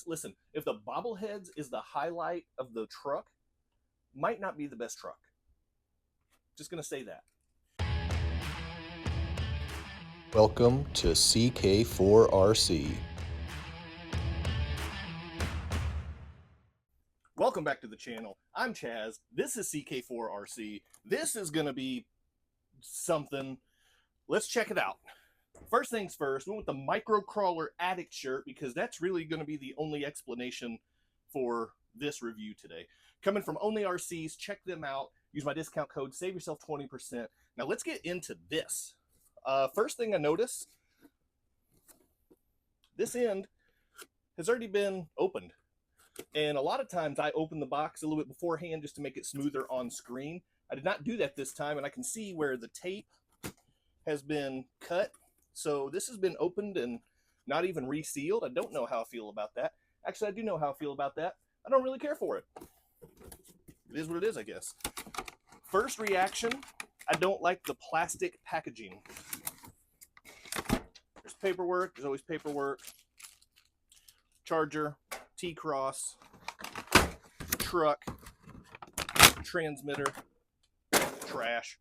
Listen, if the bobbleheads is the highlight of the truck, might not be the best truck. Just gonna say that. Welcome to CK4RC. Welcome back to the channel. I'm Chaz. This is CK4RC. This is gonna be something. Let's check it out. First things first, we went with the Microcrawler Addict shirt because that's really going to be the only explanation for this review today. Coming from Only RCs, check them out. Use my discount code, save yourself 20%. Now let's get into this. First thing I noticed, this end has already been opened. And a lot of times I open the box a little bit beforehand just to make it smoother on screen. I did not do that this time, and I can see where the tape has been cut. So this has been opened and not even resealed. I don't know how I feel about that. Actually, I do know how I feel about that. I don't really care for it. It is what it is, I guess. First reaction, I don't like the plastic packaging. There's paperwork. There's always paperwork. Charger, T-cross, truck, transmitter, trash.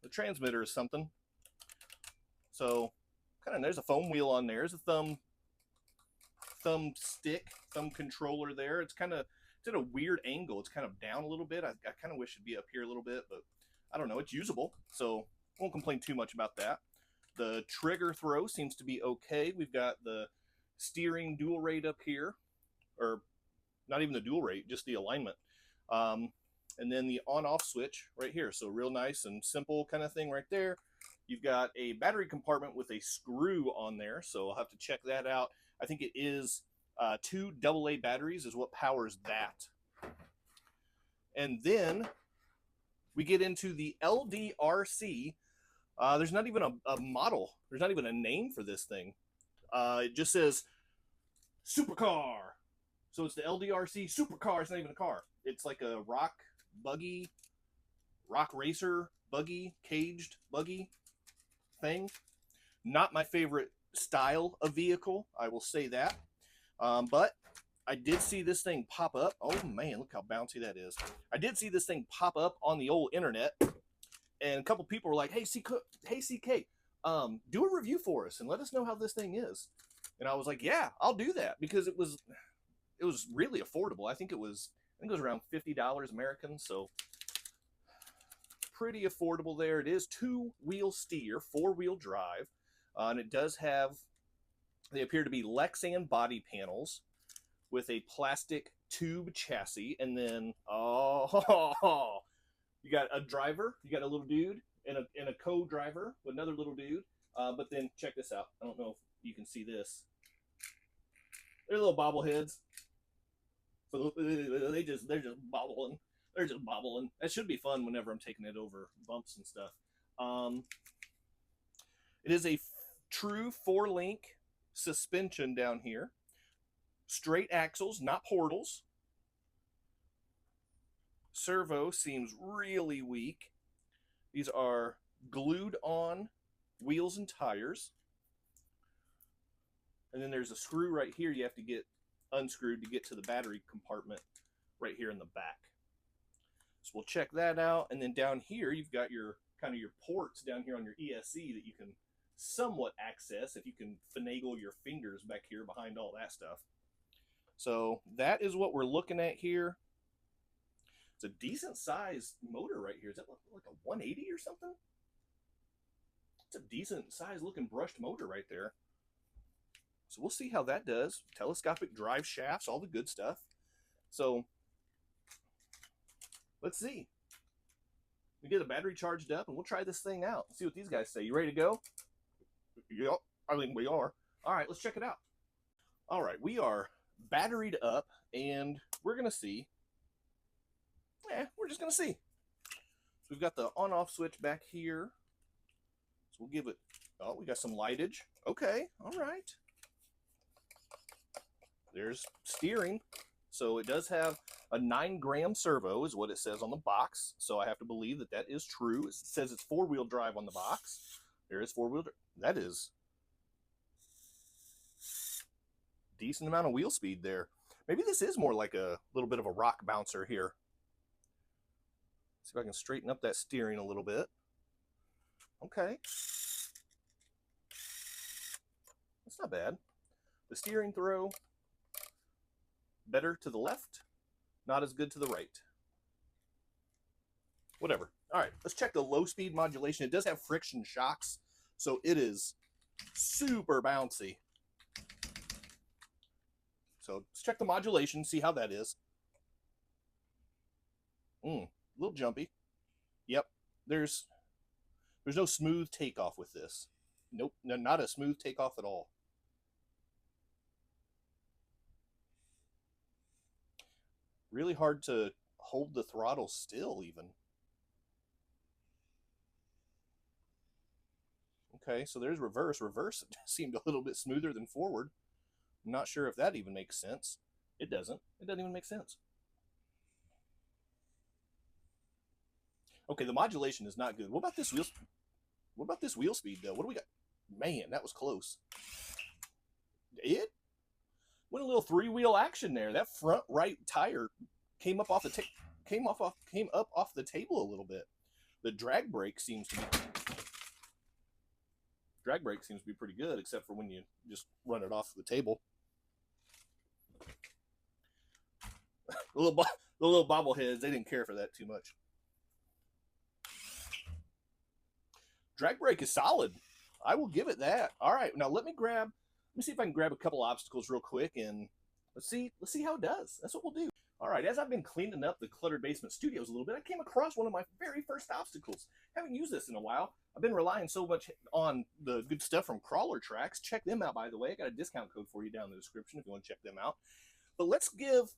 The transmitter is something. So, there's a foam wheel on there. There's a thumb controller there. It's at a weird angle. It's kind of down a little bit. I kind of wish it'd be up here a little bit, but I don't know. It's usable, so won't complain too much about that. The trigger throw seems to be okay. We've got the steering dual rate up here, or not even the dual rate, just the alignment. And then the on-off switch right here. So real nice and simple kind of thing right there. You've got a battery compartment with a screw on there, so I'll have to check that out. I think it is 2 AA batteries is what powers that. And then we get into the LDRC. There's not even a model. There's not even a name for this thing. It just says supercar. So it's the LDRC supercar. It's not even a car. It's like a rock racer buggy, caged buggy thing. Not my favorite style of vehicle, I will say that. But I did see this thing pop up. Oh man, look how bouncy that is. I did see this thing pop up on the old internet, and a couple people were like, hey CK, do a review for us and let us know how this thing is. And I was like, yeah, I'll do that, because it was really affordable. I think it was around $50 American, so pretty affordable there. It is 2-wheel steer, 4-wheel drive, and it does have, they appear to be Lexan body panels with a plastic tube chassis, and then you got a driver, you got a little dude, and a co-driver with another little dude. But then check this out. I don't know if you can see this. They're little bobbleheads. So they're just bobbling. They're just bobbling. That should be fun whenever I'm taking it over bumps and stuff. It is a true 4-link suspension down here. Straight axles, not portals. Servo seems really weak. These are glued on wheels and tires. And then there's a screw right here you have to get unscrewed to get to the battery compartment right here in the back. So we'll check that out. And then down here you've got your your ports down here on your ESC that you can somewhat access if you can finagle your fingers back here behind all that stuff. So that is what we're looking at here. It's a decent sized motor right here. Is that like a 180 or something? It's a decent sized looking brushed motor right there. So we'll see how that does. Telescopic drive shafts, all the good stuff. So let's see. We get the battery charged up and we'll try this thing out. See what these guys say. You ready to go? Yep, I think we are. All right, let's check it out. All right, we are batteried up and we're going to see. We're just going to see. So we've got the on-off switch back here. So we'll give it, oh, we got some lightage. Okay, all right. There's steering. So it does have a 9-gram servo is what it says on the box. So I have to believe that that is true. It says it's 4-wheel drive on the box. There is 4-wheel drive. That is decent amount of wheel speed there. Maybe this is more like a little bit of a rock bouncer here. See if I can straighten up that steering a little bit. Okay. That's not bad. The steering throw, better to the left, not as good to the right. Whatever. All right, let's check the low speed modulation. It does have friction shocks, so it is super bouncy. So let's check the modulation, see how that is. A little jumpy. Yep, there's no smooth takeoff with this. Nope, no, not a smooth takeoff at all. Really hard to hold the throttle still even. Okay, so there's reverse. Reverse seemed a little bit smoother than forward. I'm not sure if that even makes sense. It doesn't. It doesn't even make sense. Okay, the modulation is not good. What about this wheel? What about this wheel speed though? What do we got? Man, that was close. It went a little three-wheel action there. That front right tire came up off the came up off the table a little bit. The drag brake seems to be pretty good, except for when you just run it off the table. The little bobbleheads, they didn't care for that too much. Drag brake is solid. I will give it that. All right, now let me see if I can grab a couple obstacles real quick, and let's see how it does. That's what we'll do. All right, as I've been cleaning up the Cluttered Basement Studios a little bit, I came across one of my very first obstacles. Haven't used this in a while. I've been relying so much on the good stuff from Crawler Tracks. Check them out, by the way. I got a discount code for you down in the description if you want to check them out. But let's give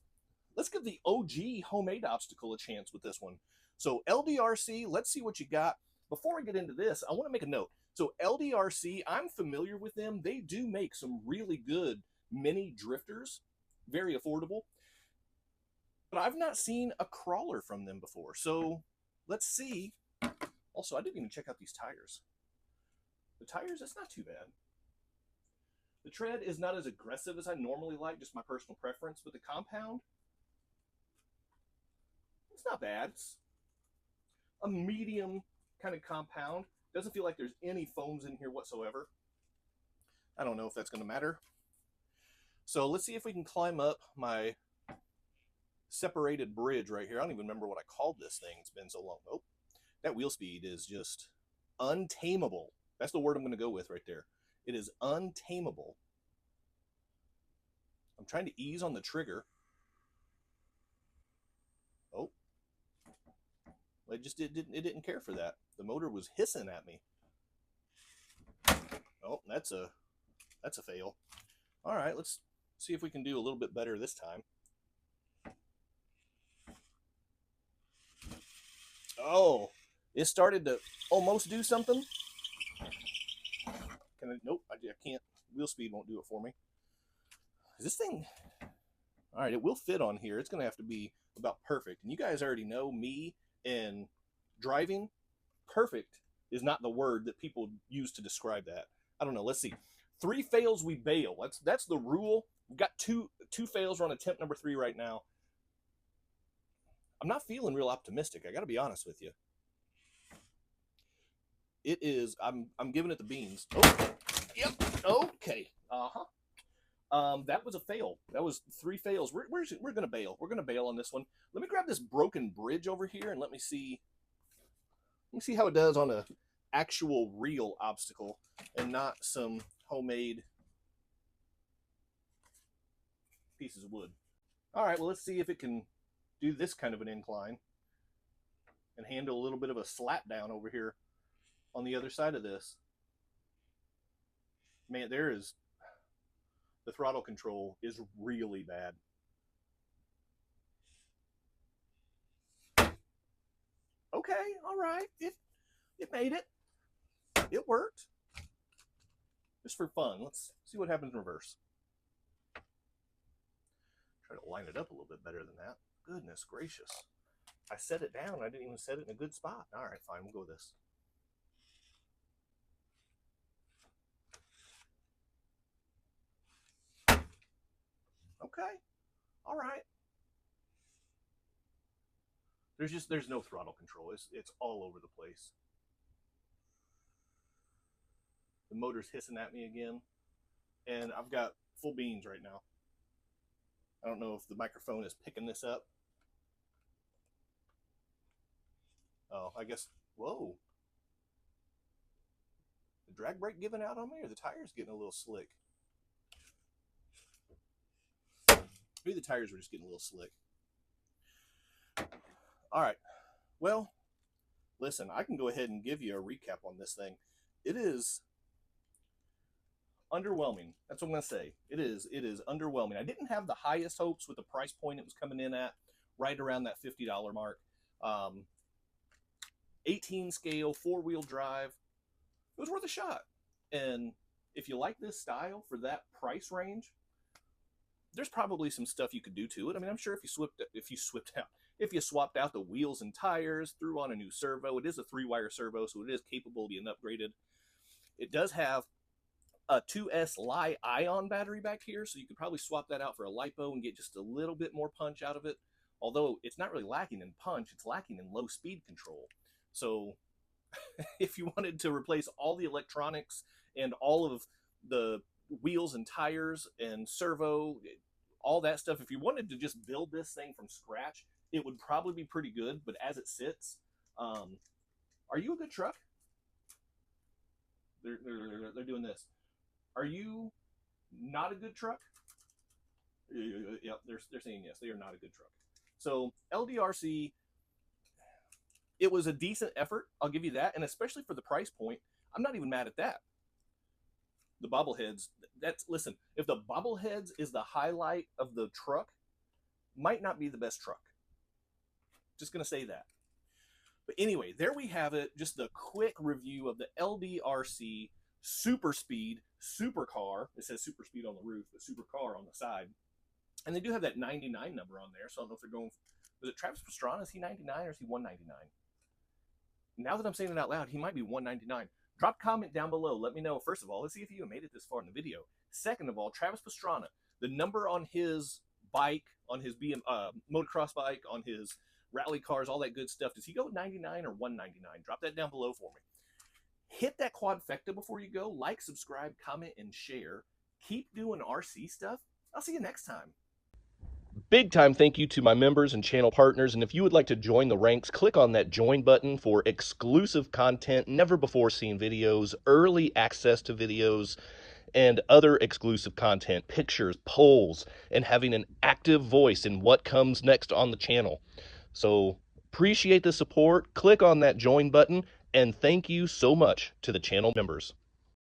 the OG homemade obstacle a chance with this one. So LDRC, let's see what you got. Before I get into this, I want to make a note. So LDRC, I'm familiar with them. They do make some really good mini drifters, very affordable. But I've not seen a crawler from them before. So let's see. Also, I didn't even check out these tires. The tires, that's not too bad. The tread is not as aggressive as I normally like, just my personal preference. But the compound, it's not bad. It's a medium kind of compound. Doesn't feel like there's any foams in here whatsoever. I don't know if that's going to matter. So let's see if we can climb up my separated bridge right here. I don't even remember what I called this thing. It's been so long. Oh, that wheel speed is just untamable. That's the word I'm going to go with right there. It is untamable. I'm trying to ease on the trigger. Oh, it just it didn't care for that. The motor was hissing at me. Oh, that's a fail. All right, let's see if we can do a little bit better this time. Oh, it started to almost do something. Nope, I can't. Wheel speed won't do it for me. Is this thing? All right, it will fit on here. It's going to have to be about perfect. And you guys already know me and driving. Perfect is not the word that people use to describe that. I don't know. Let's see. 3 fails, we bail. That's the rule. We've got two fails. We're on attempt number 3 right now. I'm not feeling real optimistic. I got to be honest with you. It is. I'm giving it the beans. Oh, yep. Okay. That was a fail. That was 3 fails. We're gonna bail. We're gonna bail on this one. Let me grab this broken bridge over here and let me see. Let me see how it does on a actual real obstacle and not some homemade pieces of wood. All right. Well, let's see if it can do this kind of an incline and handle a little bit of a slap down over here on the other side of this. Man, the throttle control is really bad. Okay, all right, it made it. It worked. Just for fun. Let's see what happens in reverse. Try to line it up a little bit better than that. Goodness gracious. I set it down. I didn't even set it in a good spot. All right, fine. We'll go with this. Okay. All right. There's no throttle control. It's all over the place. The motor's hissing at me again, and I've got full beans right now. I don't know if the microphone is picking this up. Oh, I guess. Whoa. The drag brake giving out on me, or the tires getting a little slick? Maybe the tires were just getting a little slick. All right. Well, listen, I can go ahead and give you a recap on this thing. It is underwhelming. That's what I'm going to say. It is underwhelming. I didn't have the highest hopes with the price point it was coming in at, right around that $50 mark. 18 scale, 4-wheel drive. It was worth a shot. And if you like this style for that price range, there's probably some stuff you could do to it. I mean, I'm sure if you swapped out the wheels and tires, threw on a new servo, it is a 3-wire servo, so it is capable of being upgraded. It does have a 2S Li ion battery back here, so you could probably swap that out for a LiPo and get just a little bit more punch out of it. Although it's not really lacking in punch, it's lacking in low speed control. So if you wanted to replace all the electronics and all of the wheels and tires and servo, all that stuff, if you wanted to just build this thing from scratch, it would probably be pretty good. But as it sits, are you a good truck? They're doing this. Are you not a good truck? Yep, they're saying yes. They are not a good truck. So LDRC, it was a decent effort. I'll give you that, and especially for the price point, I'm not even mad at that. The bobbleheads. Listen. If the bobbleheads is the highlight of the truck, might not be the best truck. Just gonna say that. But anyway, there we have it. Just a quick review of the LDRC Super Speed Supercar. It says Super Speed on the roof, but Supercar on the side. And they do have that 99 number on there, so I don't know if they're going. Was it Travis Pastrana? Is he 99 or is he 199? Now that I'm saying it out loud, he might be 199. Drop a comment down below. Let me know. First of all, let's see if you made it this far in the video. Second of all, Travis Pastrana, the number on his bike, on his motocross bike, on his rally cars, all that good stuff, does he go 99 or 199? Drop that down below for me. Hit that quadfecta before you go. Like, subscribe, comment, and share. Keep doing RC stuff. I'll see you next time. Big time thank you to my members and channel partners, and if you would like to join the ranks, click on that join button for exclusive content, never before seen videos, early access to videos, and other exclusive content, pictures, polls, and having an active voice in what comes next on the channel. So appreciate the support. Click on that join button, and thank you so much to the channel members.